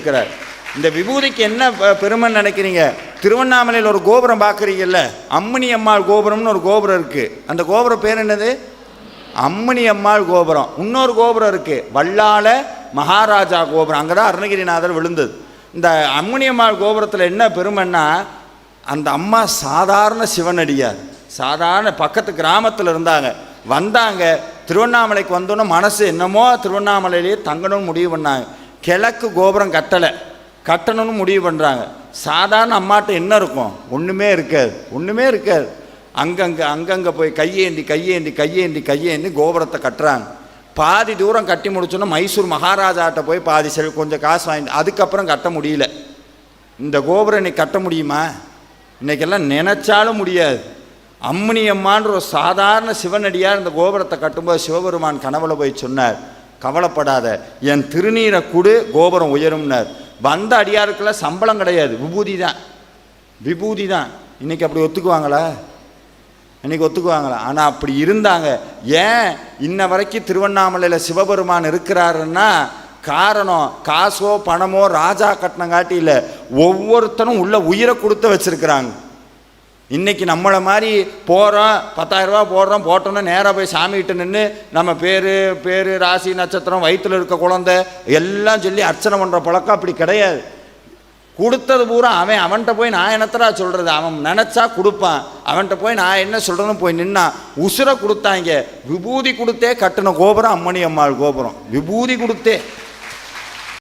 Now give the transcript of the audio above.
இருக்கிறார். இந்த விபூதிக்கு என்ன பெருமைன்னு நினைக்கிறீங்க? திருவண்ணாமலையில் ஒரு கோபுரம் பார்க்குறீங்கல்ல, அம்மணி அம்மாள் கோபுரம்னு ஒரு கோபுரம் இருக்குது. அந்த கோபுரம் பேர் என்னது? அம்மணி அம்மாள் கோபுரம். இன்னொரு கோபுரம் இருக்குது, வல்லாள மகாராஜா கோபுரம். அங்கே தான் அருணகிரிநாதர் விழுந்தது. இந்த அம்மணி அம்மாள் கோபுரத்தில் என்ன பெருமைன்னா, அந்த அம்மா சாதாரண சிவனடியார், சாதாரண பக்கத்து கிராமத்தில் இருந்தாங்க. வந்தாங்க, திருவண்ணாமலைக்கு வந்தோன்னே மனசு என்னமோ திருவண்ணாமலையிலேயே தங்கணும்னு முடிவு பண்ணாங்க. கிழக்கு கோபுரம் கட்டணும்னு முடிவு பண்ணுறாங்க. சாதாரண அம்மாட்ட என்ன இருக்கும்? ஒன்றுமே இருக்காது. அங்கங்கே போய் கையேந்தி கோபுரத்தை கட்டுறாங்க. பாதி தூரம் கட்டி முடிச்சோன்னா மைசூர் மகாராஜாட்ட போய் பாதி கொஞ்சம் காசு வாங்கி, அதுக்கப்புறம் கட்ட முடியல. இந்த கோபுரம் இன்னைக்கு கட்ட முடியுமா? இன்றைக்கெல்லாம் நினச்சாலும் முடியாது. அம்மணி அம்மான்ற ஒரு சாதாரண சிவனடியார் இந்த கோபுரத்தை கட்டும்போது சிவபெருமான் கனவுல போய் சொன்னார், கவலைப்படாத, என் திருநீரை கொடு, கோபுரம் உயரும்னார். வந்த அடியாருக்கெல்லாம் சம்பளம் கிடையாது, விபூதி தான். இன்றைக்கி அப்படி ஒத்துக்குவாங்களா? ஆனால் அப்படி இருந்தாங்க. ஏன் இன்ன வரைக்கும் திருவண்ணாமலையில் சிவபெருமான் இருக்கிறாருன்னா காரணம் காசோ பணமோ ராஜா கட்டினங்காட்டி இல்லை, ஒவ்வொருத்தரும் உள்ள உயிரை கொடுத்து வச்சுருக்கிறாங்க. இன்றைக்கி நம்மளை மாதிரி போகிறோம், 10,000 ரூபா போட்டோன்னா நேராக போய் சாமிகிட்ட நின்று நம்ம பேர் ராசி நட்சத்திரம் வயிற்றில் இருக்க குழந்தை எல்லாம் சொல்லி அர்ச்சனை பண்ணுற பழக்கம் அப்படி கிடையாது. கொடுத்தது பூரா அவன்கிட்ட போய் நான் என்னத்தரா சொல்கிறது? அவன் நினச்சா கொடுப்பான். அவன்கிட்ட போய் நான் என்ன சொல்கிறேன்னு போய் நின்னா உசுரை கொடுத்தாங்க. விபூதி கொடுத்தே கட்டின கோபுரம் அம்மணி அம்மாள் கோபுரம், விபூதி கொடுத்தே.